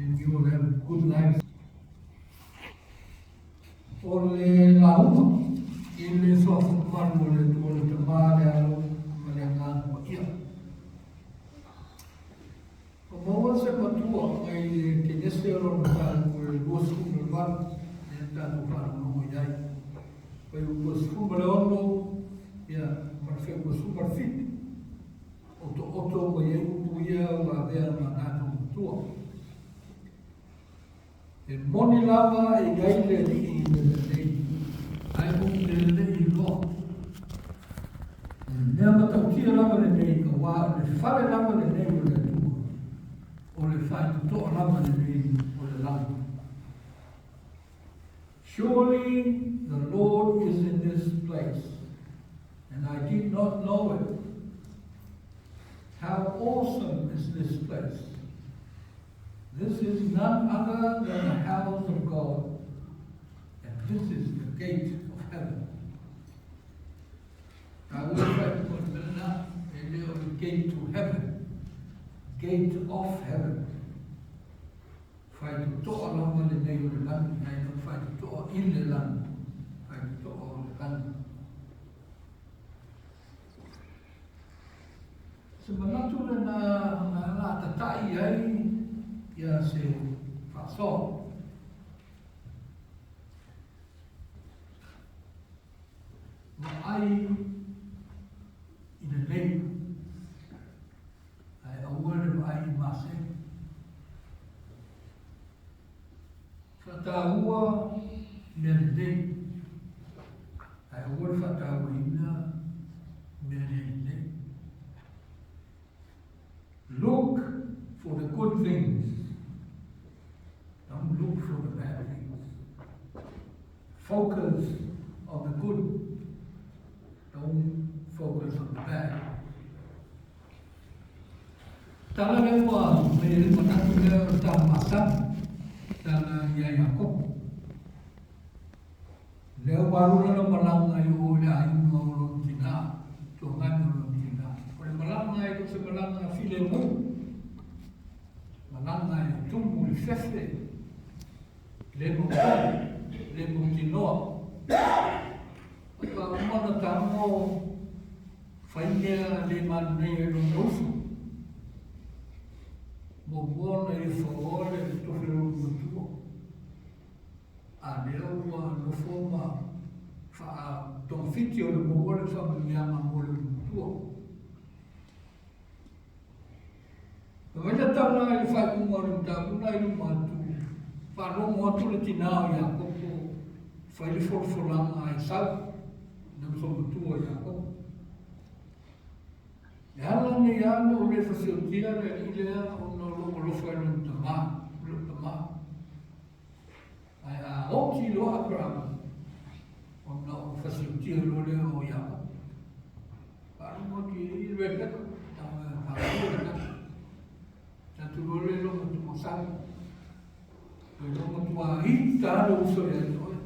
and you will have good life. Ole lauma, ile sofu manu ole tamare alo malenga ia. Omo se matua ai ke nese ro na ole gosu no van, neta no van no yai. Pai o gosu maleono ia, marfe gosu marfit. Oto mo yai puia wa vea manato tua. E moni lava e gai le rii nei, ai moni le rii loa. Nea matautia lava le nei, ka wā le whare lava le nei o le tua, o le whai tutoa lava le nei o le lava. Surely the Lord is in this place, and I did not know it. How awesome is this place! This is none other than the house of God, and this is the gate of heaven. I will try to put the gate to heaven, gate of heaven. Fai tu toa lama le nei o le lani, nei no fai tu toa in le lani, fai tu toa o le lani. Se manatu le na tatai ai, ia se whaso. Ma ai ina nei, ai awale ma ai mase. Whataua mea nei, ai awale whataua ina mea nei. Look for the good things. Don't look for the bad things. Focus on the good. Don't focus on the bad. Tala lewa me matatu leo tamasa tala ya Yakob. Leo barula na malanga yo le ainu o tina to ngano lo tina. Ole malanga yo se malanga file mo. Malanga yo tumbu le fefe. Le mo tinoa. Ka umana tamo whainea le manu nei e lo nofu. Mo bona e whaore e tohe o matua. A leo ua no foma wha tongwhiti o le mo ole whamaniama mo le matua. Wena tana i whai umaru tāpuna i umatu. Wharongo atu le tinao ia koko. Whai le wholwholanga ai sau. Nau so matua ia koko. E hala ni ana o le whasiotia le ilea o no lofa e lo tama. Ai a oti loa krama. O no whasiotia lo le o ia koko. Wharongo ki i repeka. Tama wharongo tu role lo tu mosai, lo tu ahita lo uso ya todo.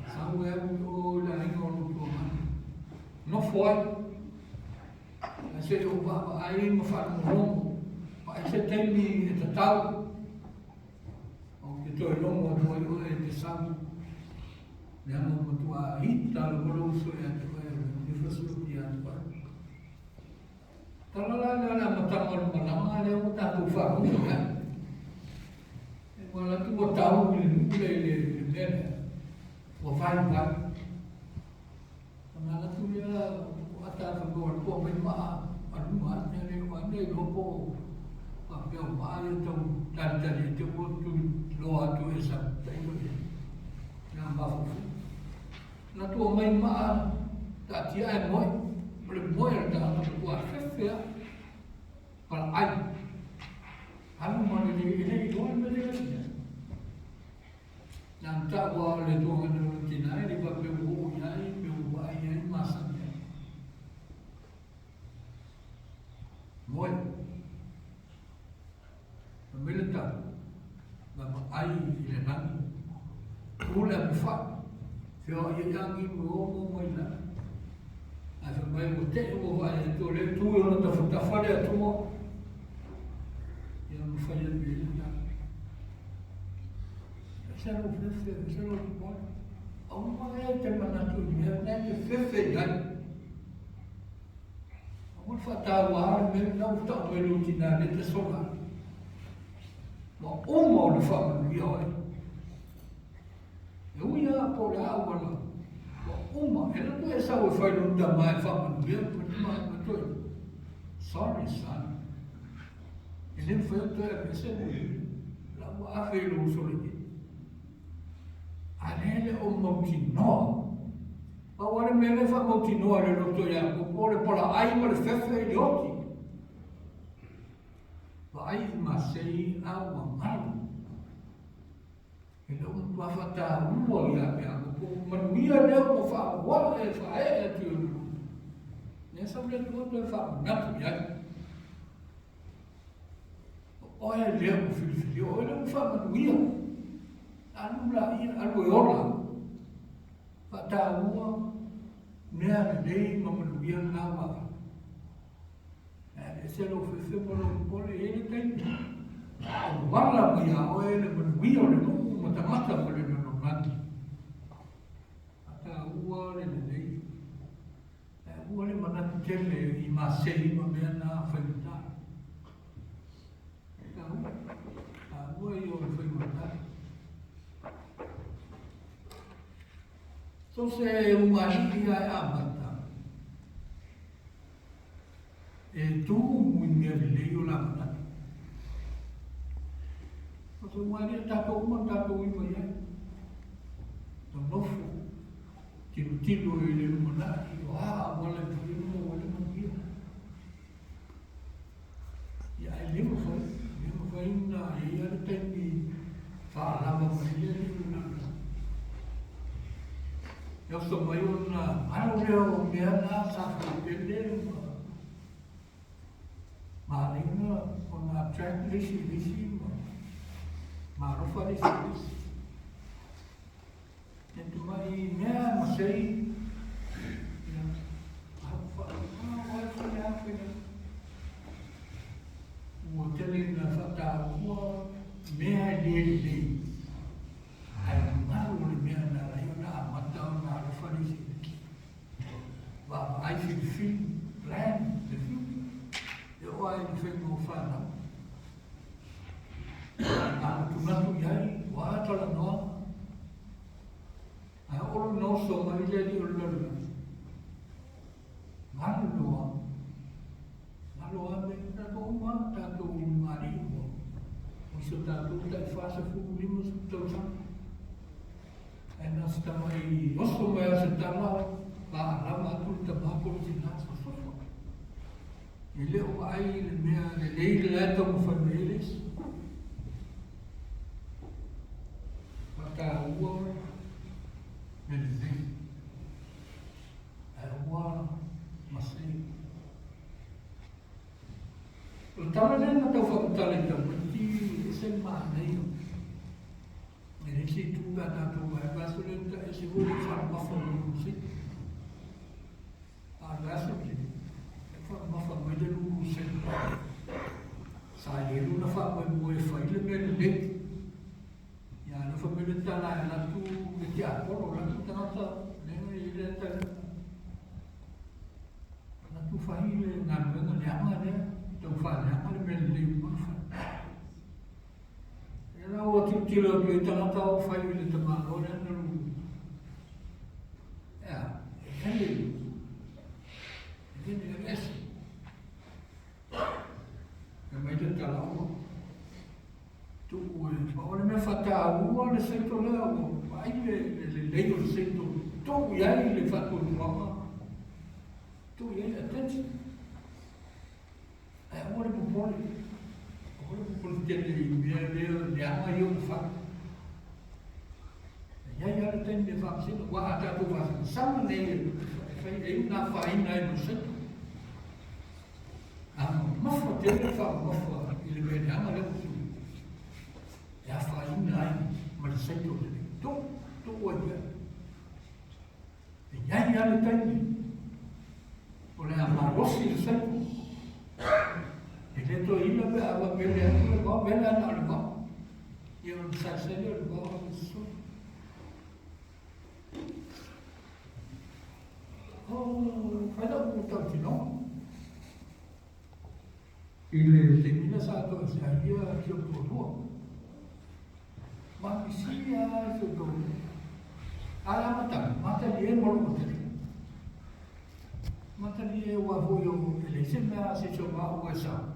Sangue o la ringo lo tu mano. No foi. Ese o va aí me fa no longo. Ese tem me total. O que to longo do eu é de sangue. Não tu ahita lo uso ya todo. Eu faço o que é. Talala na matangol malanga le mo ta tu fa ko ya. E wala tu mo tau le o vai ba. Na tu ya ata fa ko me ma anu ma ne wa ne lo ko pa pe o ma ye tu tan tan te mo tu lo atu esa ta ilo na ba fu. Na tu mai ma ta ti ai mo le moer da na tua fefea para ai anu mane ni doan mene na ta wa le doan no tinai ni ba pe o ai pe o ai masa moi meleta ba ai le nan ula fa fio yangi mo mo na asa mai mo te o vai to le tu o na ta fa le tu mo ia mo fa le se lo fefe, se lo pone. Au mai te manatu ia, nei te fefe iai. Au whatawa me nau tau e lutina le te sola. Ma oma o le whamanu ia oi. E uia po le au wala. Ma oma, e la tu e sau e whainu ta mai whamanu ia, ma toi. Sorry, son. E le whaitu e se la wa awhi lo usoliki. Alele o mauti noa. A wale mele wha mauti noa le roto ia. O pole pola ai ma le whewhe i le oti. Wa ai ma sei a wa malu. E le umu whawhata ua ia mea. O manuia leo mo wha wala e wha e ati o lu. Nea sau le tuoto e wha ngatu ia. O e leo mo whiwhiri. O e leo wha manuia. Anu la ia, anu e ola. Whata ua, nea le nei mamanuia la waka. E selo whewhe mono pole e le teini. O wala mia o e le manuia o le nuku matamata mo le nono ngani. Whata ua le nei. E ua le manatu tele i masei ma mea na whaimata. Whata ua i o le whaimata. So se umahiti ai amata. E tu mui lei o la manata. So se umahiti tato uma tato ima ia. To nofu. Tilo i le manati. Wale pulimo wale mangia. Ia e lima fai. Lima fai na ia le teimi. Whaalama maria lima nana. Eu sou mai una aruleo mea sa pele ma linga ona track lisi ma rofa lisi e tu mai mea ma sei o tele na fata ua mea lele ai maru le mea na I feel plan the future. The oil feel no fun. I'm too much to yai, water and no. I all know so my lady will learn. Malua, that one tattoo in Mario. We should tattoo that fast food limits to some. And that's the way also wears a tama. Lama tu tabako di nasa sofa. Ele o ai le mea le lei le to mo families. Maka ua le lei. Ua masei. O tama le na tau whakutale tau ti se maa nei. Ele si tu gata tu mai vaso le ta e se voli whakmafa mo si. Adesso ma fa vedere un sempre sai una fa come fai le belle ya no fa vedere la tu che ti ha però la tutta nota ne la tu fai le non le amare tu fai le amare belle non fa e la o ti lo che ti nota fai le tamano non e Quindi adesso è meglio talamo tu ora mi ha fatta uno le sento leo vai le leggo le sento tu hai le fatto il mamma tu hai attenzione ora un po' le ama io fa e hai attende fa sì guarda tu fa sama nei fai una faina in un Maffa tele fa maffa il bene ama le su e fa in ma il sento tu vuoi e ya le tendi o le ama rossi il sento e le to ina be ava bene va bene na le va Ia o sasele o lua o so. Fai da un tau tino. Il temina sa to se ia ki o to lua. Ma misia se to. Ala mata li e mo mo te. Mata li e wa vo yo le se me se cho ma o sa.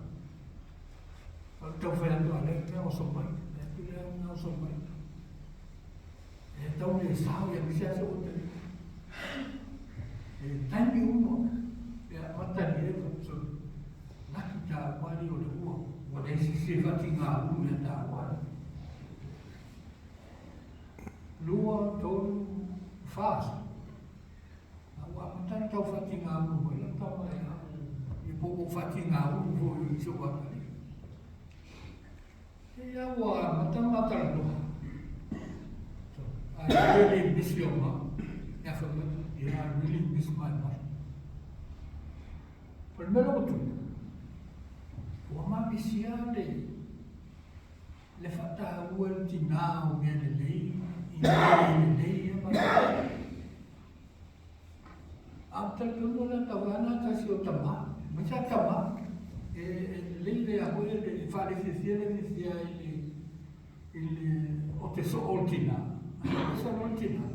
Tau fai ando ale me o so mai. Me o so mai. E tau le sa ia misia se o te. Tangi uno, mata ni e so naki ta wali o le ua, o le se fati ngā unu e ta wali. Lua tolu fās. Awa mata tau fati ngā unu, e la tau mai a i popo fati ngā unu vo i so wakari. E awa mata lua. I really miss your mom. Yeah, I really miss my mother. Pero me lo tu. Wama bisiale. Le fata uel tinao me le lei, le lei ma. After kuno la tawana kasi o tama, masa tama. Lei le abuela le fare fiziele il o teso oltina. Esa oltina.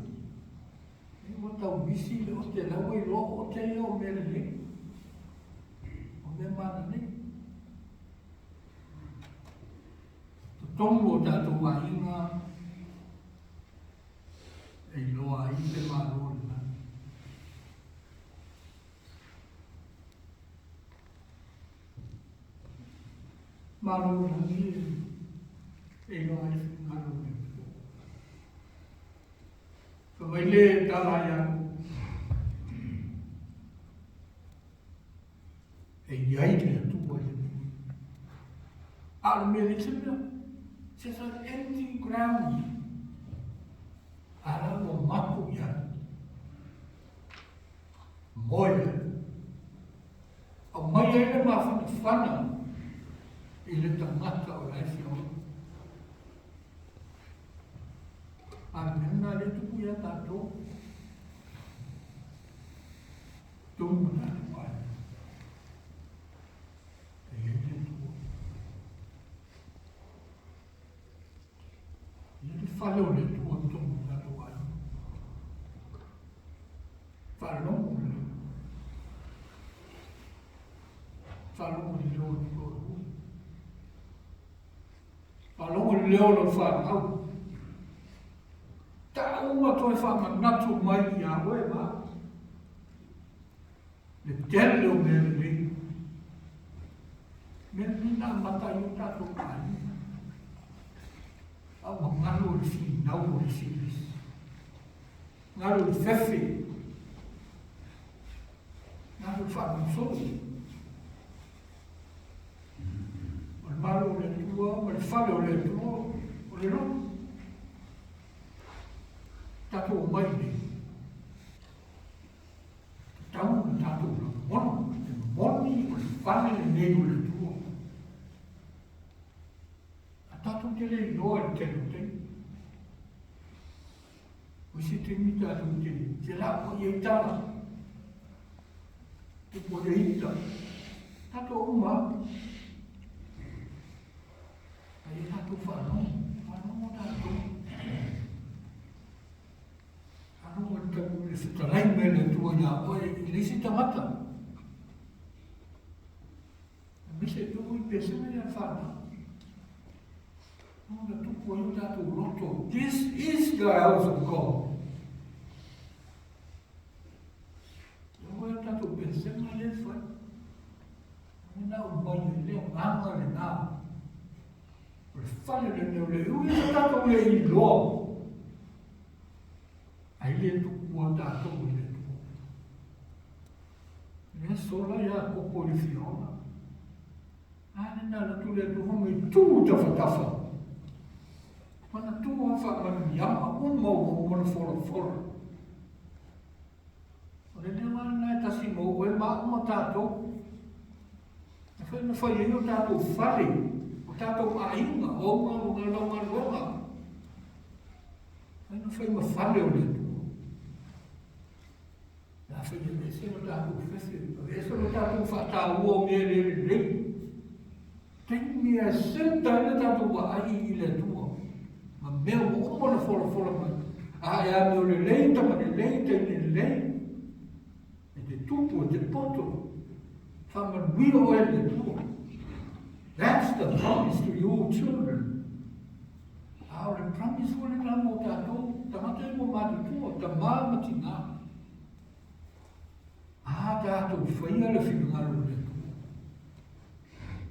O tau misi le o te lau i loko o te o mele le. O me mana ne. Tongo o tātou wainga e loa i te maro le mana. Maro le ni e loa i maro le. So mai le talaya e iai le tua le. Al me le tina, se sa empty ground. Ara mo mapu ia. Moia. O mai ele ma fana. Ile tangata o la fio. Amena le tupu ia tato. Tumu na tupai. E ele tupu. Ele falou le tupu tumu na tupai. Falou le. Falou le leo tupu. Falou le leo lo falou. Uma toi fa natu mai ia oe ma. Le tele o me nina mata i tato kai. Awa ngalo le fi nau le silis. Ngalo le fefe. Ngalo fa msoli. Mal malo le tua, mal fale o le tua, o le no. Tato o mai ni. Tau tato o moni o le fale le nei o le tua. A tato te le inoa le tenu te. O si te mi tato te la o i tala. Te po le ita. Tato o ma. Ai tato whanau o tato. Ano o tato le whetarai me le tua ia oe i lesi tamata. Mi se tuku i peseme ia whanau. No le tuku o tato roto. This is the house of God. Oe tato peseme le whanau. Nā o mai le nganga le nā. Le fale le neo le ui e tato le i loa. Ai le tuku o tato le tuku. Le sola ia koko le fiona. Ane nā la tu le tuku me tū tafa tafa. Mana tū hafa manu yama un mau o mona fora fora. O le neo ana e tasi mo e maa uma tato. Foi no tato fale. o tātou ainga, o ngā launga ruenga. Ai na whai mawhale o le tua. Nā whai e se no tātou whewhi, e se no tātou whātāua o mea le rei. Tei mea senta ina tātou wa ai I le tua. Ma mea o omona whola mai. A e a mea o le lei, tama le lei, tei le lei. E te tupu, e te poto. Whamanuia o e le tua. That's the promise to your children. Our promise for the Lamb of God, tamate mo matutua, tamamati nga. Tato whaia le whingaro le tua.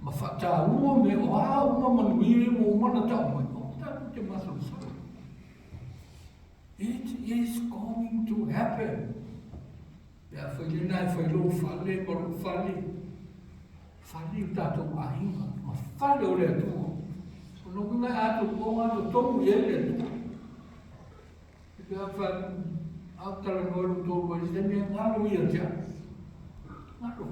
Ma whataua me o uma manuia mo mana tau mai. O tato te masau. It is going to happen. Pea whaile nai whailo whale, maru whale. Whale o tato ahinga. Ma whale o le tua. No kuna ato ko ato tomu yele tu. Ia fa autala no lo to ko se me ngalo ia ja. Ngalo.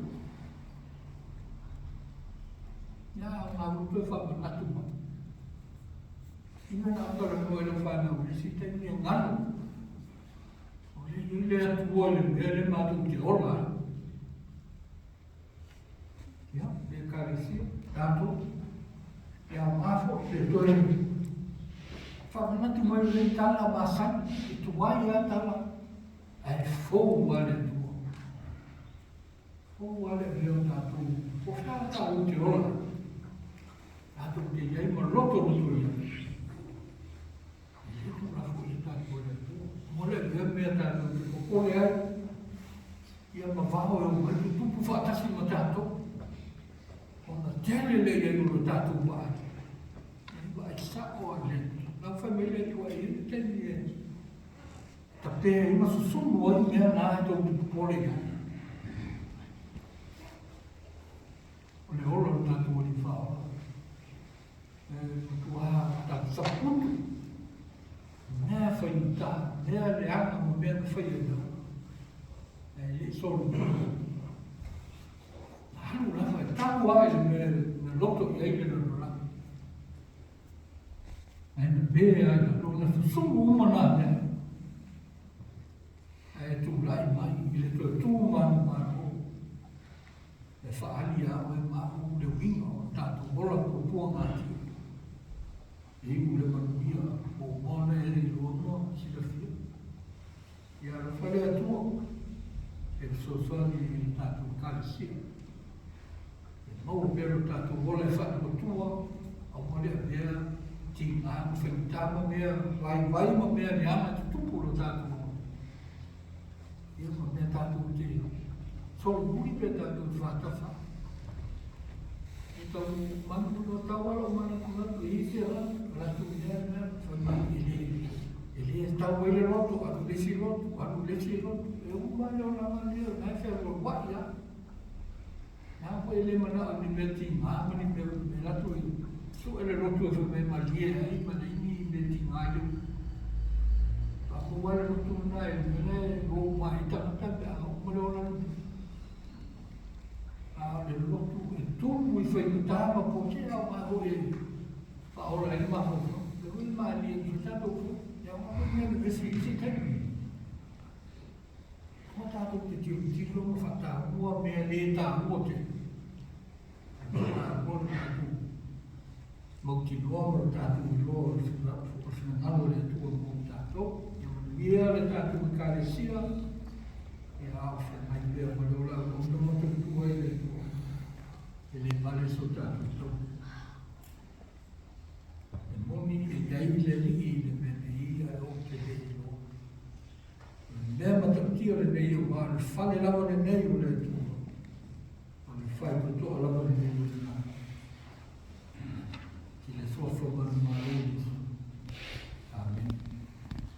Ya ngalo to fa na tu. Ina na autala no lo fa na u si te me ngalo. O le tu o le ma tu ki ola. Ya, le karisi tato. Ya mafo le toe whamanatu mai le tala masan I tuai a tala ai fōu ale tua fōu ale leo tātou o whātau o te ola tātou te iei ma roto roto ia e tu rafo I tātou ole tua mole lea mea tātou o kore ai ia ma whaho e o mai tu tupu whaatasi ma tātou ona tele le iei ulo tātou wa ai sako ale na família tua aí tem tá bem mas o som do olho meu na do polega o leolo na tua de fala tua tá saputo né foi tá né le anga mo bem foi não ele só não lá vai tá quase no loto e aí no and be a lo na so umana ne e tu lai mai ile to tu man ma e fa alia o ma o le wingo ta tu bola ko pu ma ti e u le manuia o mona e lo no si le fi ya lo fa le tu e so di ta tu calci e mo per ta tu bola fa tu o mo le via ti a whaitama mea, vai ma mea ni ana te tupuro tātou. Ia ma mea tātou te solo muri pe tātou te whātawha. E tau manu no tawala o mana kunatu e isi ala, ratu mea mea, whamai ele e tau ele roto, anu lesi roto, e umai o lama leo, nai whea ro wai a. Nā ko ele mana ani mea ti māmani me ratu e so ele roto e me malia ai ma ni me tingaio a ko wala roto na e me ro mai ta o mo lo a le roto e tu mi fai ta ma po che a ma ho e pa ora e ma ho le ma li e ta to ya ma me si te ko ta to ti lo fa ta mo me le ta mo te Mauti loa mo tātou I loa o whinangalo le tua mo tātou. Ia le tātou I kāresia. E a whanai lea ma leo lau o no mata tua e le tua. E le pare so tātou tau. E moni e iai le ligi le mene ia o te le loa. Mea matakia le nei o wā, le whale lawa le nei o le tua.